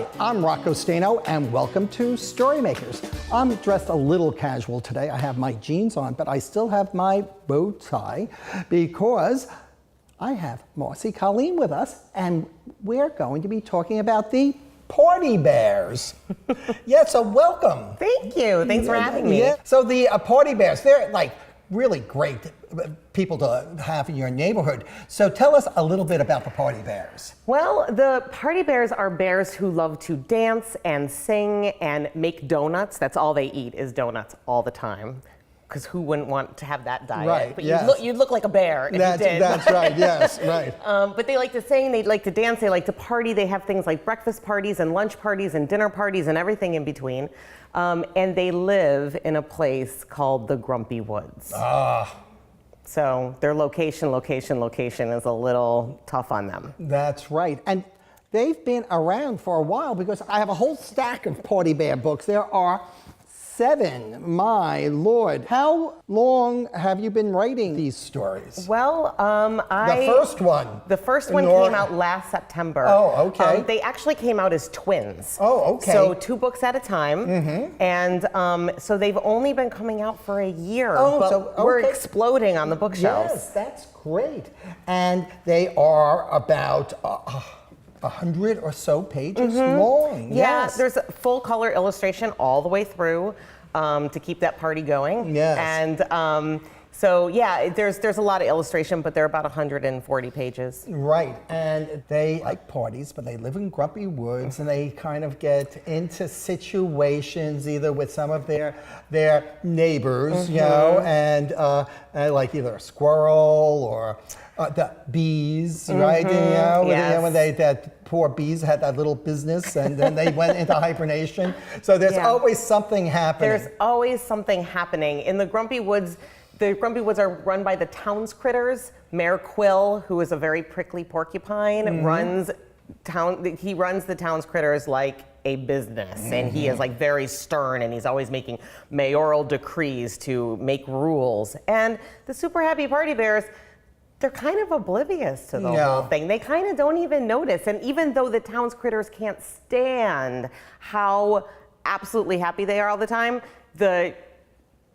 Hi, I'm Rocco and welcome to StoryMakers. I'm dressed a little casual today. I have my jeans on, but I still have my bow tie because I have Marcie Colleen with us, and we're going to be talking about the Party Bears. Yeah, so welcome. Thank you. Thanks for having me. Yeah. So the Party Bears, they're like really great people to have in your neighborhood. So tell us a little bit about the Party Bears. Well, the Party Bears are bears who love to dance and sing and make donuts. That's all they eat is donuts all the time. Because who wouldn't want to have that diet? Right, But yes. you'd look like a bear if you did. That's right, yes, right. But they like to sing, they like to dance, they like to party. They have things like breakfast parties and lunch parties and dinner parties and everything in between. And they live in a place called the Grumpy Woods. So their location is a little tough on them. That's right. And they've been around for a while because I have a whole stack of Party Bear books. There are 7, my Lord. How long have you been writing these stories? Well, The first one came out last September. Oh, okay. They actually came out as twins. Oh, okay. So 2 books at a time. Mm-hmm. And so they've only been coming out for a year. Oh, but so okay. We're exploding on the bookshelves. Yes, that's great. And they are about 100 or so pages long. Yeah, Yes. there's a full color illustration all the way through to keep that party going. Yes. And so yeah, there's a lot of illustration, but they're about 140 pages. Right, and they like parties, but they live in Grumpy Woods, and they kind of get into situations either with some of their neighbors, you know, and like either a squirrel or the bees, right? You know, Yes. when that poor bees had that little business, and then they went into hibernation. So there's always something happening. There's always something happening in the Grumpy Woods. The Grumpy Woods are run by the Towns Critters. Mayor Quill, who is a very prickly porcupine, runs the Towns Critters like a business, and he is like very stern, and he's always making mayoral decrees to make rules. And the Super Happy Party Bears, they're kind of oblivious to the whole thing. They kind of don't even notice. And even though the Towns Critters can't stand how absolutely happy they are all the time, the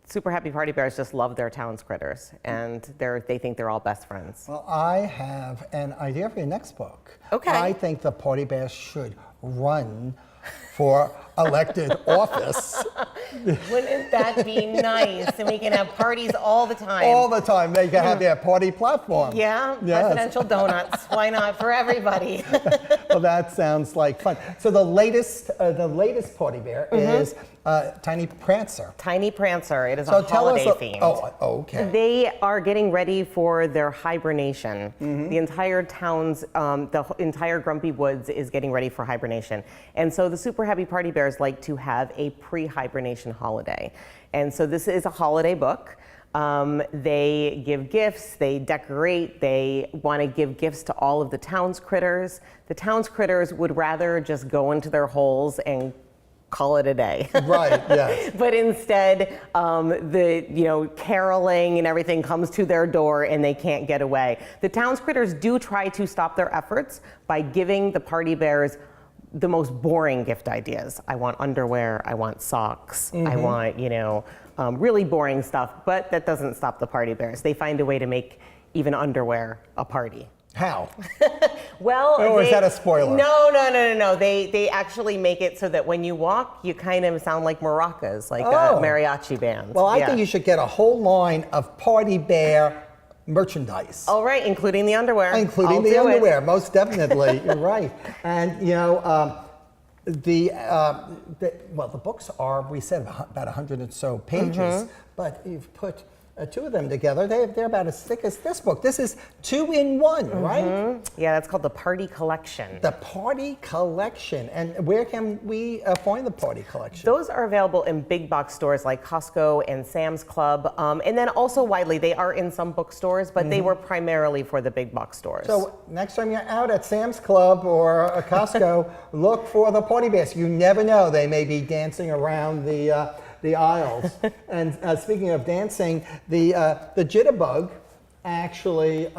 Super Happy Party Bears just love their Towns Critters, and they think they're all best friends. Well, I have an idea for your next book. Okay. I think the Party Bears should run for elected office. Wouldn't that be nice? And we can have parties all the time. All the time. They can have their party platform. Yeah, Yes. presidential donuts. Why not? For everybody. Well, that sounds like fun. So the latest Party Bear is Tiny Prancer. Tiny Prancer. It is So a tell us. holiday theme. Oh, okay. They are getting ready for their hibernation. The entire the entire Grumpy Woods is getting ready for hibernation. And so the Super Happy Party Bears like to have a pre-hibernation holiday. And so this is a holiday book. They give gifts, they decorate, they want to give gifts to all of the Towns Critters. The Towns Critters would rather just go into their holes and call it a day. Right, yes. But instead, the caroling and everything comes to their door and they can't get away. The Towns Critters do try to stop their efforts by giving the Party Bears the most boring gift ideas. I want underwear, I want socks, I want, really boring stuff, but that doesn't stop the Party Bears. They find a way to make even underwear a party. How? Well, or is that a spoiler? No. They actually make it so that when you walk, you kind of sound like maracas, like a mariachi band. Well, I think you should get a whole line of Party Bear merchandise. All right, including the underwear. Including the underwear, most definitely. You're right. And the books are, we said, about 100 and so pages, but you've put 2 of them together. They're about as thick as this book. This is 2-in-1, right? Yeah, that's called the Party Collection. The Party Collection. And where can we find the Party Collection? Those are available in big box stores like Costco and Sam's Club. And then also widely, they are in some bookstores, but they were primarily for the big box stores. So next time you're out at Sam's Club or a Costco, look for the Party Bears. You never know. They may be dancing around the aisles. And speaking of dancing, the jitterbug actually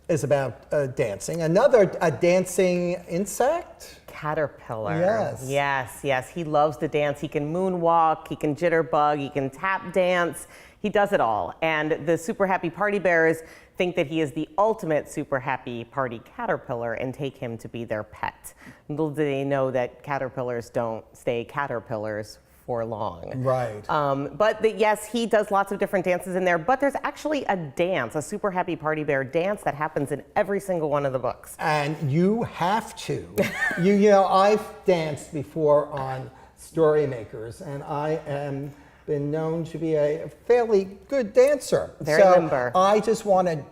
is about dancing. Another dancing insect? caterpillar. Yes. Yes, yes. He loves to dance. He can moonwalk, he can jitterbug, he can tap dance. He does it all. And the super happy party bears think that he is the ultimate super happy party caterpillar and take him to be their pet. Little do they know that caterpillars don't stay caterpillars for long. Right. Yes, he does lots of different dances in there, but there's actually a dance, a super happy party bear dance that happens in every single one of the books. And you have to. you know, I've danced before on StoryMakers, and I am been known to be a fairly good dancer. Very limber. I just want to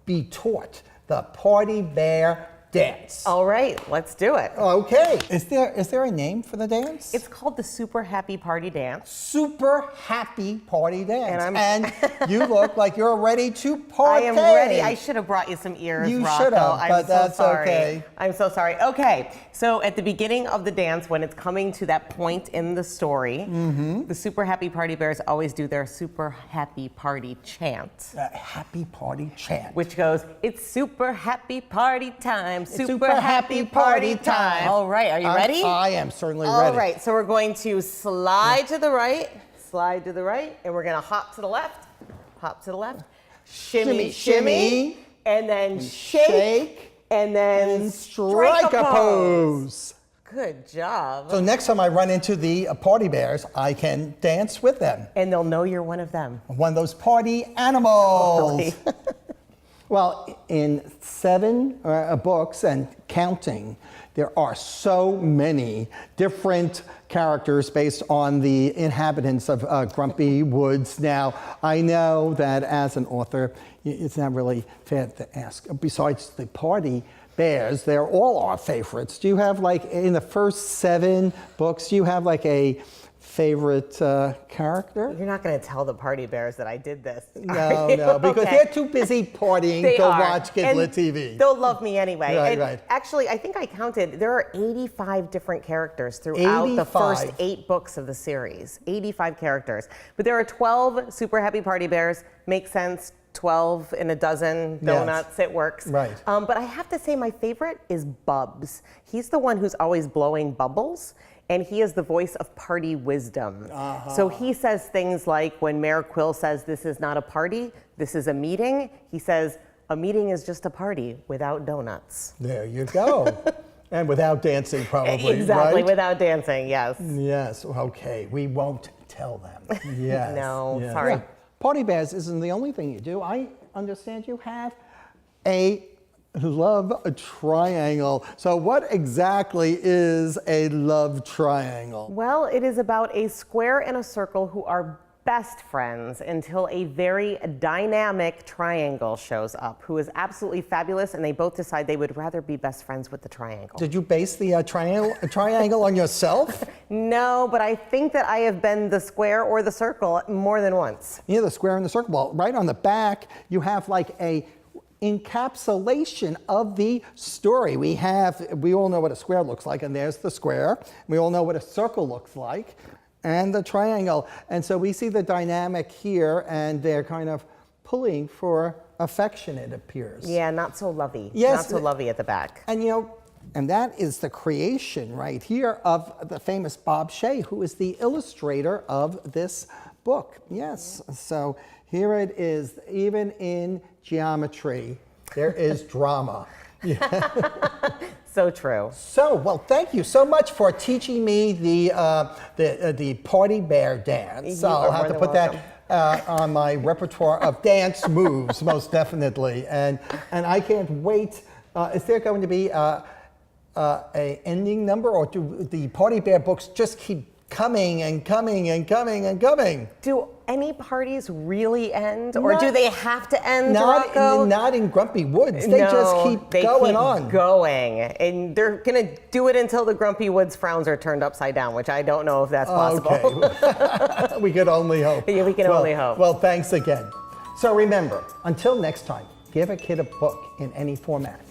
be taught the party bear dance. All right, let's do it. Okay. Is there a name for the dance? It's called the Super Happy Party Dance. Super happy party dance. And you look like you're ready to party. I am ready. I should have brought you some ears, You Rocco. should have, but that's sorry. okay. I'm so sorry. Okay, so at the beginning of the dance, when it's coming to that point in the story, the Super Happy Party Bears always do their Super Happy Party chant. Happy party chant. Which goes, it's super happy party time, super happy party time. All right, are you ready? I am certainly ready. All right, so we're going to slide to the right, and we're gonna hop to the left, shimmy, shimmy, and then shake, and then strike a pose. Good job. So next time I run into the party bears, I can dance with them. And they'll know you're one of them. One of those party animals. Well, in 7 books and counting, there are so many different characters based on the inhabitants of Grumpy Woods. Now, I know that as an author, it's not really fair to ask. Besides the party bears, they're all our favorites. Do you have, like, in the first 7 books, do you have, like, a favorite character? You're not going to tell the party bears that I did this. No, because they're too busy partying to watch KidLit TV. They'll love me anyway. Right. Actually, I think I counted, there are 85 different characters throughout the first 8 books of the series. 85 characters. But there are 12 super happy party bears. Makes sense. 12 in a dozen donuts, it works. Right. But I have to say my favorite is Bubs. He's the one who's always blowing bubbles. And he is the voice of party wisdom. So he says things like, when Mayor Quill says this is not a party, this is a meeting, he says, a meeting is just a party without donuts. There you go. And without dancing, probably, Exactly, right? without dancing, yes. Yes, okay, we won't tell them. Yes. No, sorry. Yeah. Party bears isn't the only thing you do. I understand you have a love triangle. So what exactly is a love triangle? Well, it is about a square and a circle who are best friends until a very dynamic triangle shows up who is absolutely fabulous, and they both decide they would rather be best friends with the triangle. Did you base the triangle on yourself? No, but I think that I have been the square or the circle more than once. Yeah, the square and the circle. Well, right on the back, you have like a encapsulation of the story. We all know what a square looks like, and there's the square. We all know what a circle looks like, and the triangle. And so we see the dynamic here, and they're kind of pulling for affection, it appears. Yeah, not so lovey. Yes. Not so lovey at the back. And and that is the creation right here of the famous Bob Shea, who is the illustrator of this book. Yes, so here it is, even in geometry, there is drama. So true. So, well, thank you so much for teaching me the party bear dance. I'll have to put that on my repertoire of dance moves, most definitely. And I can't wait. Is there going to be a ending number, or do the party bear books just keep coming and coming and coming and coming? Do any parties really end, or do they have to end, Rocco? Not in Grumpy Woods. They just keep going on. Going, and they're gonna do it until the Grumpy Woods frowns are turned upside down, which I don't know if that's possible. Okay. We could only hope. Yeah, we can only hope. Well, thanks again. So remember, until next time, give a kid a book in any format.